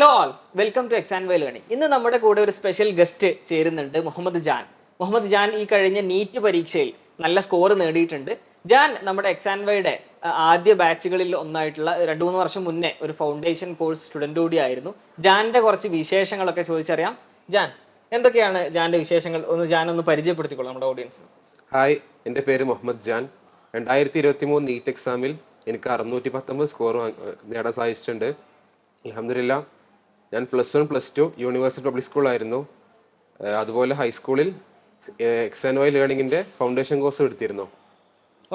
Hello all, welcome to XandY Learning. ഇന്ന് നമ്മുടെ കൂടെ ഒരു സ്പെഷ്യൽ ഗസ്റ്റ് ചേരുന്നുണ്ട്, മുഹമ്മദ് ജാൻ. മുഹമ്മദ് ജാൻ ഈ കഴിഞ്ഞ നീറ്റ് പരീക്ഷയിൽ നല്ല സ്കോർ നേടിയിട്ടുണ്ട്. ജാൻ നമ്മുടെ XandYയുടെ ആദ്യ ബാച്ചുകളിൽ ഒന്നായിട്ടുള്ള 2-3 വർഷം മുന്നേ ഒരു ഫൗണ്ടേഷൻ കോഴ്സ് സ്റ്റുഡൻറ് കൂടി ആയിരുന്നു. ജാൻ്റെ കുറച്ച് വിശേഷങ്ങളൊക്കെ ചോദിച്ചറിയാം. ജാൻ, എന്തൊക്കെയാണ് ജാൻ്റെ വിശേഷങ്ങൾ? ജാൻ ഒന്ന് പരിചയപ്പെടുത്തിക്കോളൂ നമ്മുടെ ഓഡിയൻസ്. ഹായ്, എൻ്റെ പേര് മുഹമ്മദ് ജാൻ. 2023 നീറ്റ് എക്സാമിൽ എനിക്ക് 619 സ്കോർ നേടാൻ സാധിച്ചിട്ടുണ്ട്. അൽഹംദുലില്ലാ. ഞാൻ +1 +2 യൂണിവേഴ്സിറ്റി പബ്ലിക് സ്കൂളായിരുന്നു. അതുപോലെ ഹൈസ്കൂളിൽ XandY ലേണിങ്ങിൻ്റെ ഫൗണ്ടേഷൻ കോഴ്സ് എടുത്തിരുന്നു.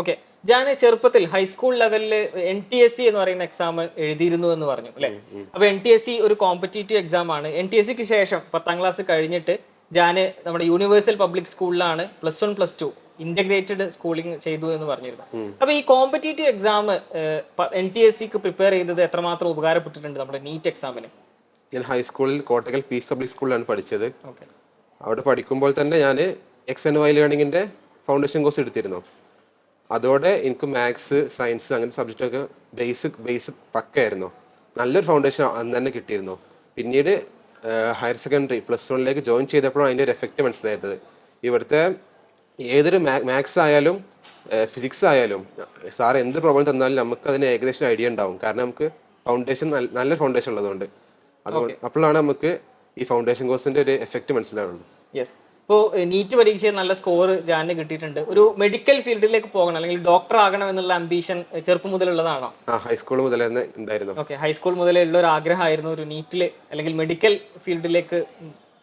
ഓക്കെ, ഞാൻ ചെറുപ്പത്തിൽ ഹൈസ്കൂൾ ലെവലിൽ NTSE എന്ന് പറയുന്ന എക്സാം എഴുതിയിരുന്നു എന്ന് പറഞ്ഞു അല്ലേ? അപ്പൊ NTSE ഒരു കോമ്പറ്റീറ്റീവ് എക്സാം ആണ്. NTSEക്ക് ശേഷം 10ാം ക്ലാസ് കഴിഞ്ഞിട്ട് ഞാൻ നമ്മുടെ യൂണിവേഴ്സൽ പബ്ലിക് സ്കൂളിലാണ് +1 +2 ഇന്റഗ്രേറ്റഡ് സ്കൂളിംഗ് ചെയ്തു എന്ന് പറഞ്ഞിരുന്നു. അപ്പൊ ഈ കോമ്പറ്റീറ്റീവ് എക്സാം NTSEക്ക് പ്രിപ്പയർ ചെയ്തത് എത്രമാത്രം ഉപകാരപ്പെട്ടിട്ടുണ്ട് നമ്മുടെ നീറ്റ് എക്സാമിന്? ഞാൻ ഹൈസ്കൂളിൽ കോട്ടക്കൽ പീസ് പബ്ലിക് സ്കൂളിലാണ് പഠിച്ചത്. അവിടെ പഠിക്കുമ്പോൾ തന്നെ ഞാൻ XandY ലേണിങ്ങിൻ്റെ ഫൗണ്ടേഷൻ കോഴ്സ് എടുത്തിരുന്നു. അതോടെ എനിക്ക് മാത്സ്, സയൻസ് അങ്ങനത്തെ സബ്ജക്റ്റൊക്കെ ബേസിക് പക്കയായിരുന്നു. നല്ലൊരു ഫൗണ്ടേഷൻ അന്ന് തന്നെ കിട്ടിയിരുന്നു. പിന്നീട് ഹയർ സെക്കൻഡറി +1ലേക്ക് ജോയിൻ ചെയ്തപ്പോഴാണ് അതിൻ്റെ ഒരു എഫക്റ്റ് മനസ്സിലായത്. ഇവിടുത്തെ ഏതൊരു മാത്സ് ആയാലും ഫിസിക്സ് ആയാലും സാർ എന്ത് പ്രോബ്ലം തന്നാലും നമുക്ക് അതിന് ഏകദേശം ഐഡിയ ഉണ്ടാവും. കാരണം നമുക്ക് ഫൗണ്ടേഷൻ നല്ല ഫൗണ്ടേഷൻ ഉള്ളതുകൊണ്ട്. അപ്പോഴാണ് നമുക്ക് ഈ ഫൗണ്ടേഷൻ കോഴ്സിന്റെ ഒരു എഫക്റ്റ് മനസ്സിലാവുള്ളൂ. യെസ്. ഇപ്പോൾ നീറ്റ് പരീക്ഷയിൽ നല്ല സ്കോർ ജാന് കിട്ടിയിട്ടുണ്ട്. ഒരു മെഡിക്കൽ ഫീൽഡിലേക്ക് പോകണം അല്ലെങ്കിൽ ഡോക്ടർ ആകണം എന്നുള്ള അംബീഷൻ ചെറുപ്പം മുതലുള്ളതാണോ? ഹൈസ്കൂൾ മുതൽ തന്നെ ഉണ്ടായിരുന്നു. ഓക്കെ, ഹൈസ്കൂൾ മുതലേ ഉള്ള ഒരു ആഗ്രഹമായിരുന്നു ഒരു നീറ്റില് അല്ലെങ്കിൽ മെഡിക്കൽ ഫീൽഡിലേക്ക്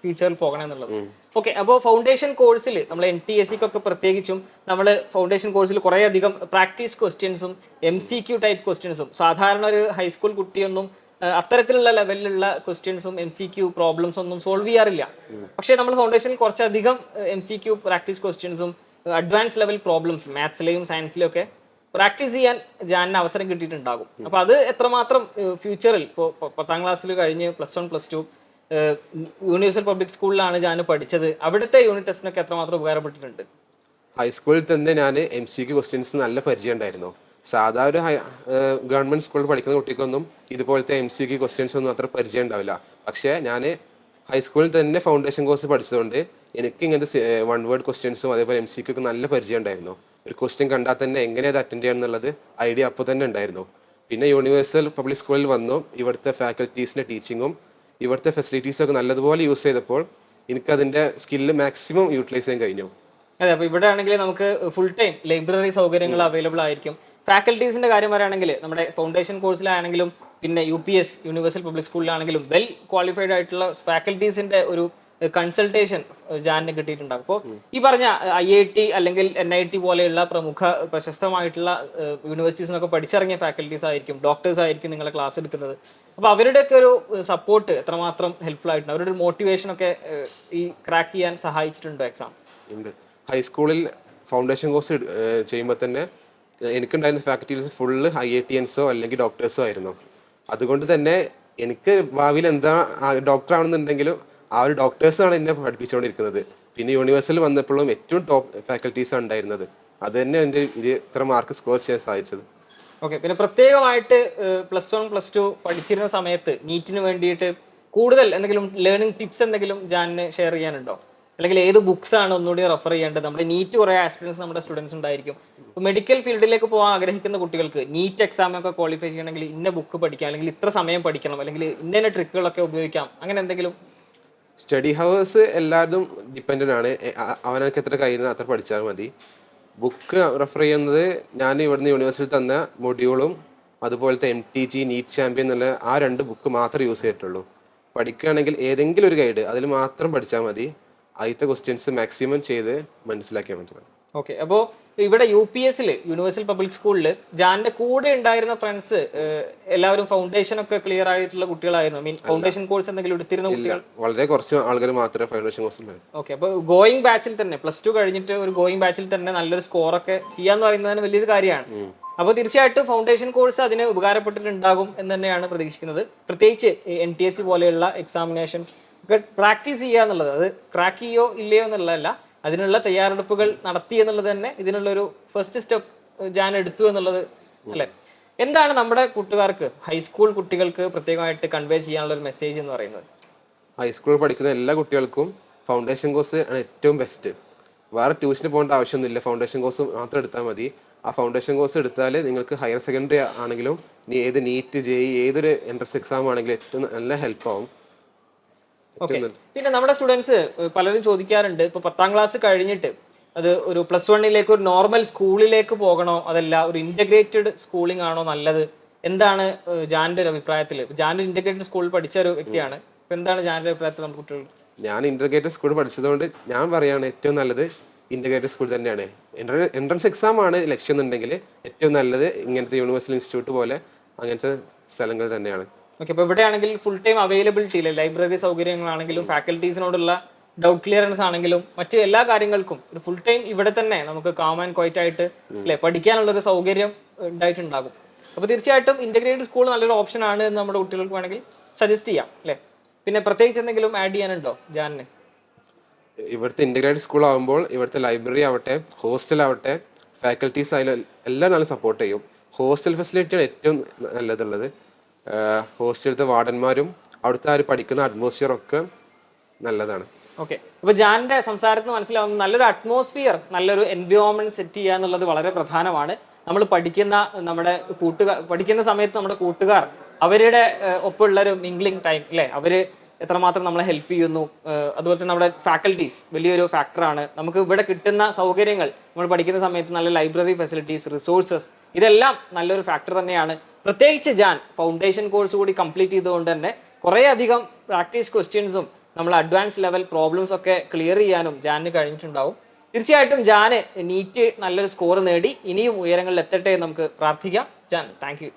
ഫ്യൂച്ചറിൽ പോകണം എന്നുള്ളത്. ഓക്കെ, അപ്പോൾ ഫൗണ്ടേഷൻ കോഴ്സിൽ നമ്മൾ NTSEക്കൊക്കെ പ്രത്യേകിച്ചും നമ്മൾ ഫൗണ്ടേഷൻ കോഴ്സിൽ കുറേ അധികം പ്രാക്ടീസ് ക്വസ്റ്റ്യൻസും MCQ ടൈപ്പ് ക്വസ്റ്റ്യൻസും സാധാരണ ഒരു ഹൈസ്കൂൾ കുട്ടിയൊന്നും അത്തരത്തിലുള്ള ലെവലിലുള്ള ക്വസ്റ്റ്യൻസും MCQ പ്രോബ്ലംസ് ഒന്നും സോൾവ് ചെയ്യാറില്ല. പക്ഷേ നമ്മൾ ഫൗണ്ടേഷനിൽ കുറച്ചധികം MCQ പ്രാക്ടീസ് ക്വസ്റ്റ്യൻസും അഡ്വാൻസ് ലെവൽ പ്രോബ്ലംസ് മാത്സിലെയും സയൻസിലെയും ഒക്കെ പ്രാക്ടീസ് ചെയ്യാൻ ജാനിന് അവസരം കിട്ടിയിട്ടുണ്ടാകും. അപ്പോൾ അത് എത്രമാത്രം ഫ്യൂച്ചറിൽ ഇപ്പോൾ 10ാം ക്ലാസ്സിൽ കഴിഞ്ഞ് +1 +2 യൂണിവേഴ്സൽ പബ്ലിക് സ്കൂളിലാണ് ഞാൻ പഠിച്ചത്. അവിടുത്തെ യൂണിറ്റ് ടെസ്റ്റിനൊക്കെ എത്രമാത്രം ഉപകാരപ്പെട്ടിട്ടുണ്ട്? ഹൈസ്കൂളിൽ തന്നെ ഞാൻ MCQ ക്വസ്റ്റ്യൻസ് നല്ല പരിചയം ഉണ്ടായിരുന്നു. സാധാ ഒരു ഗവൺമെന്റ് സ്കൂളിൽ പഠിക്കുന്ന കുട്ടിക്കൊന്നും ഇതുപോലത്തെ MCQ ക്വസ്റ്റ്യൻസ് ഒന്നും അത്ര പരിചയം ഉണ്ടാവില്ല. പക്ഷേ ഞാൻ ഹൈസ്കൂളിൽ തന്നെ ഫൗണ്ടേഷൻ കോഴ്സ് പഠിച്ചതുകൊണ്ട് എനിക്ക് ഇങ്ങനത്തെ 1 വേർഡ് ക്വസ്റ്റ്യൻസും അതേപോലെ MCQ ഒക്കെ നല്ല പരിചയം ഉണ്ടായിരുന്നു. ഒരു ക്വസ്റ്റ്യൻ കണ്ടാൽ തന്നെ എങ്ങനെ അത് അറ്റൻഡ് ചെയ്യണം എന്നുള്ളത് ഐഡിയ അപ്പോൾ തന്നെ ഉണ്ടായിരുന്നു. പിന്നെ യൂണിവേഴ്സൽ പബ്ലിക് സ്കൂളിൽ വന്നു ഇവിടുത്തെ ഫാക്കൽറ്റീസിൻ്റെ ടീച്ചിങ്ങും ഇവിടുത്തെ ഫെസിലിറ്റീസൊക്കെ നല്ലതുപോലെ യൂസ് ചെയ്തപ്പോൾ എനിക്കതിൻ്റെ സ്കില്ല് മാക്സിമം യൂട്ടിലൈസ് ചെയ്യാൻ കഴിഞ്ഞു. അതെ, അപ്പോൾ ഇവിടെ ആണെങ്കിൽ നമുക്ക് ഫുൾ ടൈം ലൈബ്രറി സൗകര്യങ്ങൾ അവൈലബിൾ ആയിരിക്കും. ഫാക്കൽറ്റീസിന്റെ കാര്യം പറയുകയാണെങ്കിൽ നമ്മുടെ ഫൗണ്ടേഷൻ കോഴ്സിലാണെങ്കിലും പിന്നെ UPS യൂണിവേഴ്സൽ പബ്ലിക് സ്കൂളിലാണെങ്കിലും വെൽ ക്വാളിഫൈഡ് ആയിട്ടുള്ള ഫാക്കൽറ്റീസിന്റെ ഒരു കൺസൾട്ടേഷൻ ജാനിന് കിട്ടിയിട്ടുണ്ടാകും. അപ്പോൾ ഈ പറഞ്ഞ IIT അല്ലെങ്കിൽ NIT പോലെയുള്ള പ്രമുഖ പ്രശസ്തമായിട്ടുള്ള യൂണിവേഴ്സിറ്റീസിനൊക്കെ പഠിച്ചിറങ്ങിയ ഫാക്കൽറ്റീസ് ആയിരിക്കും, ഡോക്ടേഴ്സ് ആയിരിക്കും നിങ്ങളെ ക്ലാസ് എടുക്കുന്നത്. അപ്പോൾ അവരുടെയൊക്കെ ഒരു സപ്പോർട്ട് എത്രമാത്രം ഹെൽപ്ഫുൾ ആയിട്ടുണ്ട്? അവരുടെ ഒരു മോട്ടിവേഷൻ ഒക്കെ ഈ ക്രാക്ക് ചെയ്യാൻ സഹായിച്ചിട്ടുണ്ടോ എക്സാം? ഉണ്ട്. ഹൈസ്കൂളിൽ ഫൗണ്ടേഷൻ കോഴ്സ് ചെയ്യുമ്പോൾ തന്നെ എനിക്കുണ്ടായിരുന്ന ഫാക്കൽറ്റീസ് ഫുള്ള് IITiansോ അല്ലെങ്കിൽ ഡോക്ടേഴ്സോ ആയിരുന്നു. അതുകൊണ്ട് തന്നെ എനിക്ക് ഭാവിയിൽ എന്താ ഡോക്ടർ ആവണമെന്നുണ്ടെങ്കിലും ആ ഒരു ഡോക്ടേഴ്സാണ് എന്നെ പഠിപ്പിച്ചുകൊണ്ടിരിക്കുന്നത്. പിന്നെ യൂണിവേഴ്സിൽ വന്നപ്പോഴും ഏറ്റവും ടോപ്പ് ഫാക്കൽറ്റീസാണ് ഉണ്ടായിരുന്നത്. അത് തന്നെ എൻ്റെ ഇത്ര മാർക്ക് സ്കോർ ചെയ്യാൻ സാധിച്ചത്. ഓക്കെ, പിന്നെ പ്രത്യേകമായിട്ട് +1 +2 പഠിച്ചിരുന്ന സമയത്ത് നീറ്റിന് വേണ്ടിയിട്ട് കൂടുതൽ എന്തെങ്കിലും ലേണിംഗ് ടിപ്സ് എന്തെങ്കിലും ജാനിന് ഷെയർ ചെയ്യാനുണ്ടോ? അല്ലെങ്കിൽ ഏത് ബുക്സ് ആണ് ഒന്നുകൂടി റെഫർ ചെയ്യേണ്ടത്? നമ്മുടെ നീറ്റ് കുറേ ആസ്പിറൻസ് നമ്മുടെ സ്റ്റുഡൻസ് ഉണ്ടായിരിക്കും. ഇപ്പോൾ മെഡിക്കൽ ഫീൽഡിലേക്ക് പോകാൻ ആഗ്രഹിക്കുന്ന കുട്ടികൾക്ക് നീറ്റ് എക്സാം ഒക്കെ ക്വാളിഫൈ ചെയ്യണമെങ്കിൽ ഇന്ന ബുക്ക് പഠിക്കാം, അല്ലെങ്കിൽ ഇത്ര സമയം പഠിക്കണം, അല്ലെങ്കിൽ ഇന്ന ട്രിക്കുകളൊക്കെ ഉപയോഗിക്കാം, അങ്ങനെ എന്തെങ്കിലും? സ്റ്റഡി ഹവേഴ്സ് എല്ലാവരും ഡിപ്പെൻഡൻ്റ് ആണ്. അവനക്ക് എത്ര കഴിയുന്നത് അത്ര പഠിച്ചാൽ മതി. ബുക്ക് റെഫർ ചെയ്യുന്നത് ഞാൻ ഇവിടുന്ന് യൂണിവേഴ്സിറ്റിയിൽ തന്ന മൊഡ്യൂളും അതുപോലത്തെ MTG നീറ്റ് ചാമ്പ്യൻ എന്നുള്ള ആ 2 ബുക്ക് മാത്രമേ യൂസ് ചെയ്തിട്ടുള്ളൂ. പഠിക്കുകയാണെങ്കിൽ ഏതെങ്കിലും ഒരു ഗൈഡ് അതിൽ മാത്രം പഠിച്ചാൽ മതി. ആദ്യത്തെ ക്വസ്റ്റ്യൻസ് മാക്സിമം ചെയ്ത് മനസ്സിലാക്കിയാൽ മതി. ഓക്കെ, അപ്പോൾ ഇവിടെ UPSൽ യൂണിവേഴ്സൽ പബ്ലിക് സ്കൂളിൽ ജാനിന്റെ കൂടെ ഉണ്ടായിരുന്ന ഫ്രണ്ട്സ് എല്ലാവരും ഫൗണ്ടേഷൻ ഒക്കെ ക്ലിയർ ആയിട്ടുള്ള കുട്ടികളായിരുന്നു? ഫൗണ്ടേഷൻ കോഴ്സ് എന്തെങ്കിലും എടുത്തിരുന്ന കുട്ടികൾ? വളരെ കുറച്ച് ആൾക്കാർ മാത്രമേ ഫൗണ്ടേഷൻ കോഴ്സ് ഉണ്ടായിരുന്നു. ഓക്കെ, അപ്പോൾ ഗോയിങ് ബാച്ചിൽ തന്നെ +2 കഴിഞ്ഞിട്ട് ഒരു ഗോയിങ് ബാച്ചിൽ തന്നെ നല്ലൊരു സ്കോറൊക്കെ ചെയ്യാന്ന് പറയുന്നതിന് വലിയൊരു കാര്യമാണ്. അപ്പോൾ തീർച്ചയായിട്ടും ഫൗണ്ടേഷൻ കോഴ്സ് അതിന് ഉപകാരപ്പെട്ടിട്ടുണ്ടാകും എന്ന് തന്നെയാണ് പ്രതീക്ഷിക്കുന്നത്. പ്രത്യേകിച്ച് NTSE പോലെയുള്ള എക്സാമിനേഷൻസ് ഒക്കെ പ്രാക്ടീസ് ചെയ്യുക എന്നുള്ളത്, അത് ക്രാക്ക് ചെയ്യോ ഇല്ലയോ എന്നുള്ളതല്ല, അതിനുള്ള തയ്യാറെടുപ്പുകൾ നടത്തി എന്നുള്ളത് തന്നെ ഇതിനുള്ളൊരു ഫസ്റ്റ് സ്റ്റെപ്പ് ജാൻ എടുത്തു എന്നുള്ളത് അല്ലേ? എന്താണ് നമ്മുടെ കൂട്ടുകാർക്ക് ഹൈസ്കൂൾ കുട്ടികൾക്ക് പ്രത്യേകമായിട്ട് കൺവേ ചെയ്യാനുള്ള ഒരു മെസ്സേജ് എന്ന് പറയുന്നത്? ഹൈസ്കൂളിൽ പഠിക്കുന്ന എല്ലാ കുട്ടികൾക്കും ഫൗണ്ടേഷൻ കോഴ്സ് ആണ് ഏറ്റവും ബെസ്റ്റ്. വേറെ ട്യൂഷന് പോകേണ്ട ആവശ്യമൊന്നുമില്ല, ഫൗണ്ടേഷൻ കോഴ്സ് മാത്രം എടുത്താൽ മതി. ആ ഫൗണ്ടേഷൻ കോഴ്സ് എടുത്താൽ നിങ്ങൾക്ക് ഹയർ സെക്കൻഡറി ആണെങ്കിലും ഇനി ഏത് നീറ്റ് JEE ഏതൊരു എൻട്രൻസ് എക്സാം ആണെങ്കിലും ഏറ്റവും നല്ല ഹെൽപ്പ് ആവും. പിന്നെ നമ്മുടെ സ്റ്റുഡൻസ് പലരും ചോദിക്കാറുണ്ട്, ഇപ്പൊ 10ാം ക്ലാസ് കഴിഞ്ഞിട്ട് അത് ഒരു +1 ഒരു നോർമൽ സ്കൂളിലേക്ക് പോകണോ, അതല്ല ഒരു ഇന്റഗ്രേറ്റഡ് സ്കൂളിംഗ് ആണോ നല്ലത്? എന്താണ് ജാന്റെ ഒരു അഭിപ്രായത്തിൽ? ജാൻ ഇന്റഗ്രേറ്റഡ് സ്കൂളിൽ പഠിച്ച ഒരു വ്യക്തിയാണ്, എന്താണ് ജാന്റെ അഭിപ്രായത്തിൽ നമ്മുടെ കുട്ടികൾ? ഞാൻ ഇന്റഗ്രേറ്റഡ് സ്കൂൾ പഠിച്ചതുകൊണ്ട് ഞാൻ പറയാണ് ഏറ്റവും നല്ലത് ഇന്റഗ്രേറ്റഡ് സ്കൂൾ തന്നെയാണ്. എൻട്രൻസ് എക്സാം ആണ് ലക്ഷ്യം എന്നുണ്ടെങ്കിൽ ഏറ്റവും നല്ലത് ഇങ്ങനത്തെ യൂണിവേഴ്സൽ ഇൻസ്റ്റിറ്റ്യൂട്ട് പോലെ അങ്ങനത്തെ സ്ഥലങ്ങൾ തന്നെയാണ്. ഓക്കെ, അപ്പോൾ ഇവിടെ ആണെങ്കിൽ ഫുൾ ടൈം അവൈലബിലിറ്റി ഇല്ല, ലൈബ്രറി സൗകര്യങ്ങളാണെങ്കിലും ഫാക്കൽറ്റീസിനോടുള്ള ഡൗട്ട് ക്ലിയറൻസ് ആണെങ്കിലും മറ്റു എല്ലാ കാര്യങ്ങൾക്കും ഒരു ഫുൾ ടൈം ഇവിടെ തന്നെ നമുക്ക് കാം ആൻഡ് ക്വൈറ്റ് ആയിട്ട് അല്ലെ പഠിക്കാനുള്ള ഒരു സൗകര്യം ഉണ്ടായിട്ടുണ്ടാകും. അപ്പോൾ തീർച്ചയായിട്ടും ഇന്റഗ്രേറ്റഡ് സ്കൂൾ നല്ലൊരു ഓപ്ഷൻ ആണ് എന്ന് നമ്മുടെ കുട്ടികൾക്ക് വേണമെങ്കിൽ സജസ്റ്റ് ചെയ്യാം അല്ലേ. പിന്നെ പ്രത്യേകിച്ച് എന്തെങ്കിലും ആഡ് ചെയ്യാനുണ്ടോ ജാനിന്? ഇവിടുത്തെ ഇന്റഗ്രേറ്റഡ് സ്കൂൾ ആകുമ്പോൾ ഇവിടുത്തെ ലൈബ്രറി ആവട്ടെ, ഹോസ്റ്റൽ ആവട്ടെ, ഫാക്കൽറ്റീസ് ആയാലും എല്ലാം നല്ല സപ്പോർട്ട് ചെയ്യും. ഹോസ്റ്റൽ ഫെസിലിറ്റിയാണ് ഏറ്റവും നല്ലതുള്ളത്. ഹോസ്റ്റലത്തെ വാർഡന്മാരും അവിടുത്തെ ആ ഒരു പഠിക്കുന്ന അറ്റ്മോസ്ഫിയർ ഒക്കെ നല്ലതാണ്. ഓക്കെ, അപ്പോൾ ജാന്റെ സംസാരത്തിന് മനസ്സിലാവുന്ന നല്ലൊരു അറ്റ്മോസ്ഫിയർ, നല്ലൊരു എൻവയോൺമെന്റ് സെറ്റ് ചെയ്യുക എന്നുള്ളത് വളരെ പ്രധാനമാണ്. നമ്മൾ പഠിക്കുന്ന സമയത്ത് നമ്മുടെ കൂട്ടുകാർ അവരുടെ ഒപ്പമുള്ള ഒരു മിംഗ്ലിംഗ് ടൈം അല്ലേ, അവര് എത്രമാത്രം നമ്മളെ ഹെൽപ്പ് ചെയ്യുന്നു, അതുപോലെ തന്നെ നമ്മുടെ ഫാക്കൽറ്റീസ് വലിയൊരു ഫാക്ടറാണ്. നമുക്ക് ഇവിടെ കിട്ടുന്ന സൗകര്യങ്ങൾ, നമ്മൾ പഠിക്കുന്ന സമയത്ത് നല്ല ലൈബ്രറി ഫെസിലിറ്റീസ്, റിസോഴ്സസ്, ഇതെല്ലാം നല്ലൊരു ഫാക്ടർ തന്നെയാണ്. പ്രത്യേകിച്ച് ജാൻ ഫൗണ്ടേഷൻ കോഴ്സ് കൂടി കംപ്ലീറ്റ് ചെയ്തുകൊണ്ട് തന്നെ കുറേ അധികം പ്രാക്ടീസ് ക്വസ്റ്റ്യൻസും നമ്മൾ അഡ്വാൻസ് ലെവൽ പ്രോബ്ലംസ് ഒക്കെ ക്ലിയർ ചെയ്യാനും ജാനിന് കഴിഞ്ഞിട്ടുണ്ടാവും. തീർച്ചയായിട്ടും ജാന് നീറ്റ് നല്ലൊരു സ്കോർ നേടി ഇനിയും ഉയരങ്ങളിൽ എത്തട്ടെ എന്ന് നമുക്ക് പ്രാർത്ഥിക്കാം. Jan, thank you.